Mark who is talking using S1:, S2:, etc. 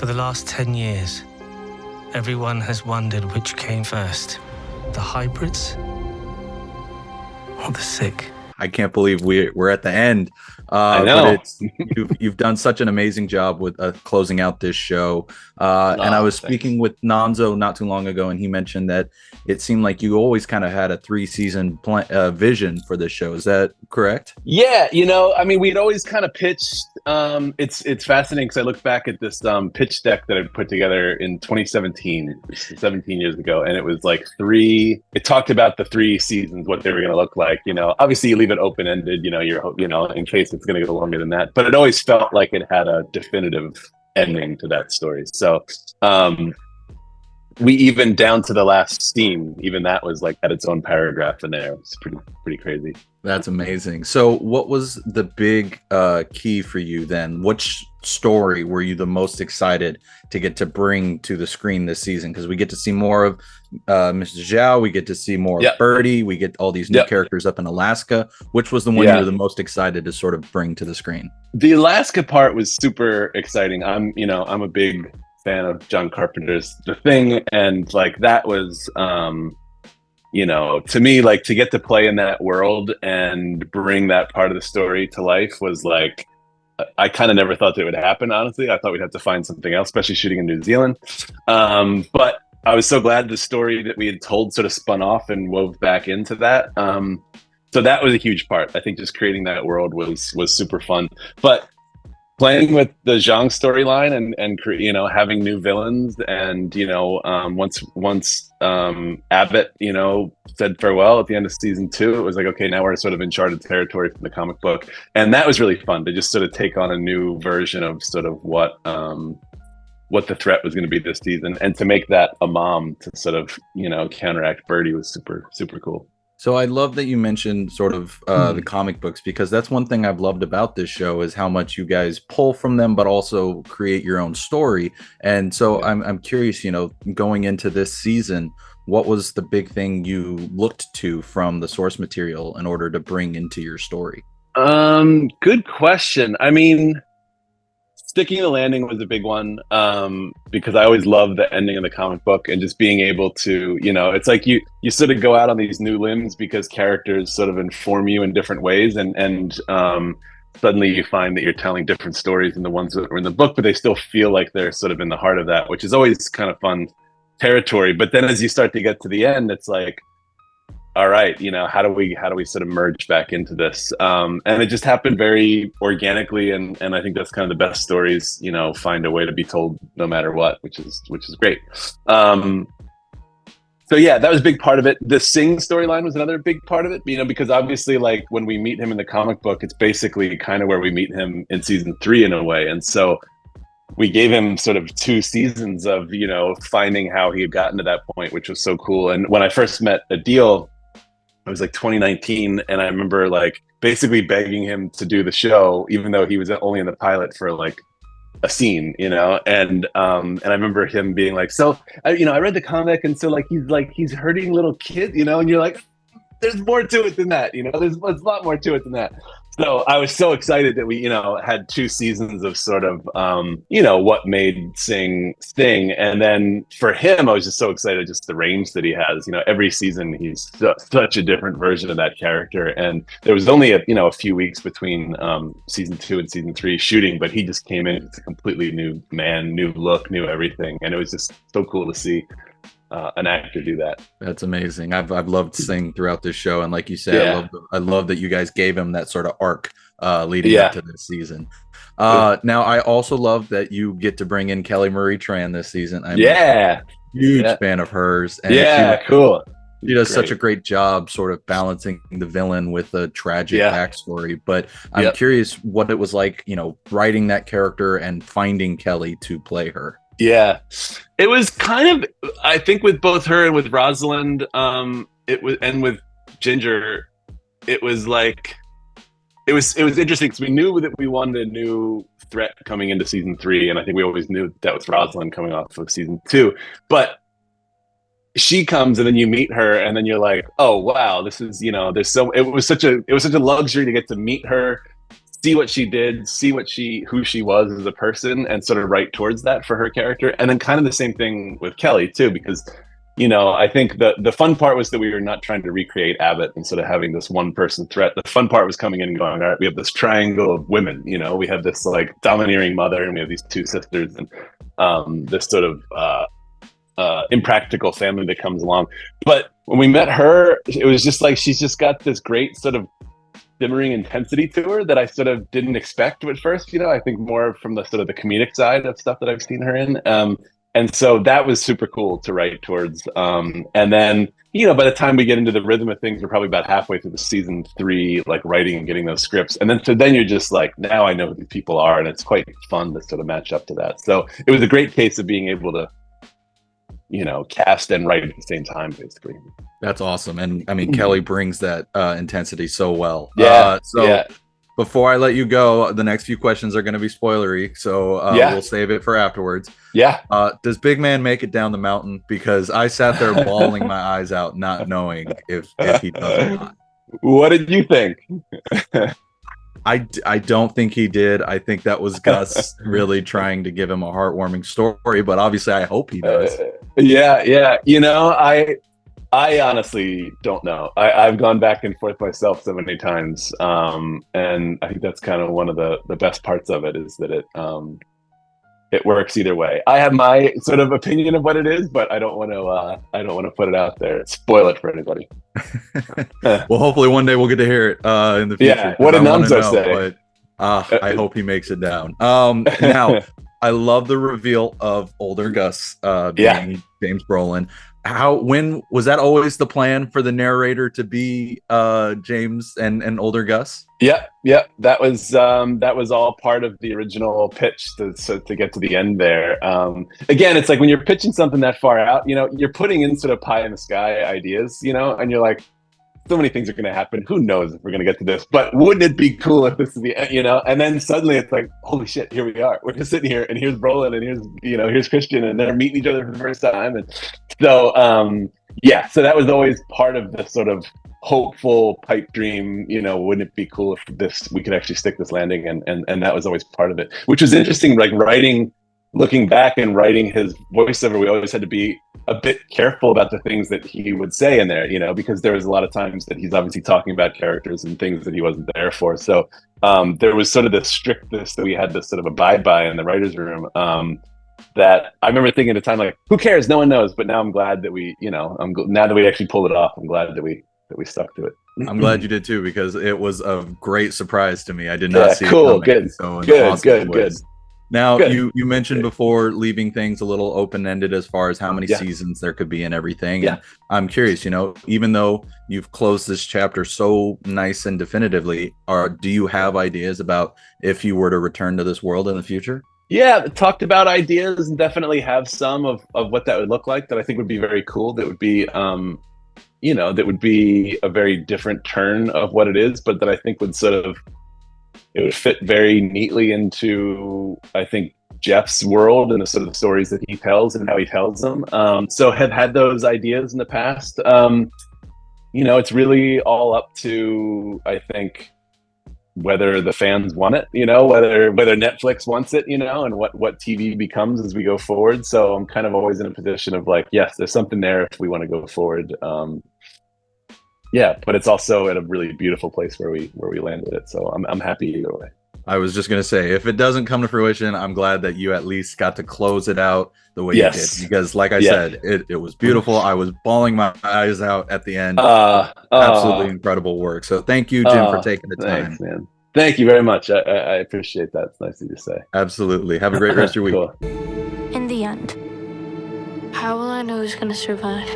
S1: For the last 10 years, everyone has wondered which came first, the hybrids or the sick.
S2: I can't believe we're at the end.
S3: I know.
S2: But you've done such an amazing job with closing out this show. And I was speaking with Nonzo not too long ago, and he mentioned that it seemed like you always kind of had a 3-season vision for this show. Is that correct?
S3: Yeah, I mean, we'd always kind of pitched. It's fascinating because I look back at this pitch deck that I put together in 2017, 17 years ago, and it was like it talked about the 3 seasons, what they were going to look like. Obviously you leave it open ended. You're in case it's going to go longer than that, but it always felt like it had a definitive ending to that story. So we even down to the last scene, even that was like had its own paragraph in there. It's pretty crazy.
S2: That's amazing. So what was the big key for you then? Which story were you the most excited to get to bring to the screen this season? Because we get to see more of Mr. Zhao, we get to see more of Birdie, we get all these new characters up in Alaska. Which was the one you were the most excited to sort of bring to the screen?
S3: The Alaska part was super exciting. I'm a big fan of John Carpenter's The Thing, and like that was to me, like to get to play in that world and bring that part of the story to life was like, I kind of never thought that would happen, honestly. I thought we'd have to find something else, especially shooting in New Zealand. But I was so glad the story that we had told sort of spun off and wove back into that. So that was a huge part. I think just creating that world was super fun. But playing with the Zhang storyline and having new villains and once Abbott said farewell at the end of season 2, it was like, okay, now we're sort of uncharted territory from the comic book, and that was really fun to just sort of take on a new version of sort of what the threat was going to be this season, and to make that a mom to sort of counteract Birdie was super cool.
S2: So I love that you mentioned sort of the comic books, because that's one thing I've loved about this show is how much you guys pull from them, but also create your own story. And so I'm curious, going into this season, what was the big thing you looked to from the source material in order to bring into your story?
S3: Good question. I mean, sticking the landing was a big one, because I always loved the ending of the comic book and just being able to, it's like you sort of go out on these new limbs because characters sort of inform you in different ways, and suddenly you find that you're telling different stories than the ones that were in the book, but they still feel like they're sort of in the heart of that, which is always kind of fun territory. But then as you start to get to the end, it's like, all right, how do we sort of merge back into this? And it just happened very organically, and I think that's kind of the best stories, find a way to be told no matter what, which is great. So yeah, that was a big part of it. The Sing storyline was another big part of it, because obviously, like when we meet him in the comic book, it's basically kind of where we meet him in season 3 in a way, and so we gave him sort of 2 seasons of finding how he had gotten to that point, which was so cool. And when I first met Adil, it was like 2019, and I remember like basically begging him to do the show, even though he was only in the pilot for like a scene, and I remember him being like, so I read the comic, and so like he's hurting little kids, and you're like, there's more to it than that, there's a lot more to it than that. So I was so excited that we, had 2 seasons of sort of, what made Sing Sting. And then for him, I was just so excited, just the range that he has. Every season, he's such a different version of that character. And there was only a few weeks between season 2 and season 3 shooting, but he just came in as a completely new man, new look, new everything. And it was just so cool to see an actor do that.
S2: That's amazing. I've loved Sing throughout this show, and like you said, I love that you guys gave him that sort of arc leading up to this season. Now I also love that you get to bring in Kelly Marie Tran this season. I'm a huge fan of hers, and
S3: cool.
S2: She does such a great job sort of balancing the villain with a tragic backstory. But I'm curious what it was like, writing that character and finding Kelly to play her.
S3: Yeah, it was kind of, I think with both her and with Rosalind, it was, and with Ginger, it was like, it was interesting because we knew that we wanted a new threat coming into season 3, and I think we always knew that was Rosalind coming off of season 2. But she comes, and then you meet her, and then you're like, oh wow, this is, it was such a luxury to get to meet her, see what she did, see who she was as a person, and sort of write towards that for her character. And then kind of the same thing with Kelly too, because I think the fun part was that we were not trying to recreate Abbott and sort of having this one person threat. The fun part was coming in and going, all right, we have this triangle of women, we have this like domineering mother, and we have these two sisters, and this sort of impractical family that comes along. But when we met her, it was just like she's just got this great sort of simmering intensity to her that I sort of didn't expect at first. I think more from the sort of the comedic side of stuff that I've seen her in. And so that was super cool to write towards. And then, by the time we get into the rhythm of things, we're probably about halfway through the season 3, like writing and getting those scripts. And then you're just like, now I know who these people are. And it's quite fun to sort of match up to that. So it was a great case of being able to, cast and write at the same time, basically.
S2: That's awesome. And I mean, Kelly brings that intensity so well.
S3: Yeah.
S2: Before I let you go, the next few questions are going to be spoilery, so we'll save it for afterwards.
S3: Yeah.
S2: Does Big Man make it down the mountain? Because I sat there bawling my eyes out, not knowing if he does or not.
S3: What did you think?
S2: I don't think he did. I think that was Gus really trying to give him a heartwarming story, but obviously I hope he does.
S3: Yeah. I honestly don't know. I've gone back and forth myself so many times, and I think that's kind of one of the best parts of it, is that it works either way. I have my sort of opinion of what it is, but I don't want to put it out there, spoil it for anybody.
S2: Well, hopefully one day we'll get to hear it in the future.
S3: Yeah, what did Nunzo say?
S2: But I hope he makes it down. Now, I love the reveal of older Gus being James Brolin. When was that always the plan for the narrator to be James and older Gus?
S3: Yeah. That was all part of the original pitch to get to the end there. Again, it's like when you're pitching something that far out, you're putting in sort of pie in the sky ideas, and you're like, so many things are going to happen. Who knows if we're going to get to this? But wouldn't it be cool if this is the end, And then suddenly it's like, holy shit, here we are. We're just sitting here, and here's Brolin, and here's Christian, and they're meeting each other for the first time. And so, so that was always part of the sort of hopeful pipe dream. Wouldn't it be cool if we could actually stick this landing? And that was always part of it, which was interesting. Like looking back and writing his voiceover, we always had to be a bit careful about the things that he would say in there, because there was a lot of times that he's obviously talking about characters and things that he wasn't there for. So there was sort of this strictness that we had to sort of abide by in the writer's room, that I remember thinking at the time, like, who cares? No one knows. But now I'm glad that we, now that we actually pulled it off, I'm glad that we stuck to it.
S2: I'm glad you did too, because it was a great surprise to me. I did not see
S3: cool.
S2: it coming.
S3: Good.
S2: So
S3: Good.
S2: Now, you mentioned before leaving things a little open-ended as far as how many seasons there could be and everything.
S3: Yeah.
S2: And I'm curious, even though you've closed this chapter so nice and definitively, do you have ideas about if you were to return to this world in the future?
S3: Yeah, talked about ideas, and definitely have some of what that would look like that I think would be very cool. That would be, that would be a very different turn of what it is, but that I think would it would fit very neatly into, I think, Jeff's world and the sort of stories that he tells and how he tells them. So have had those ideas in the past. It's really all up to, I think, whether the fans want it, whether Netflix wants it, and what TV becomes as we go forward. So I'm kind of always in a position of like, yes, there's something there if we want to go forward. But it's also at a really beautiful place where we landed it. So I'm happy either way.
S2: I was just going to say, if it doesn't come to fruition, I'm glad that you at least got to close it out the way you did. Because like I said, it was beautiful. I was bawling my eyes out at the end. Absolutely incredible work. So thank you, Jim, for taking the time.
S3: Thanks, man. Thank you very much. I appreciate that. It's nice of you to say.
S2: Absolutely. Have a great rest of your week.
S3: Cool.
S4: In the end, how will I know who's going to survive?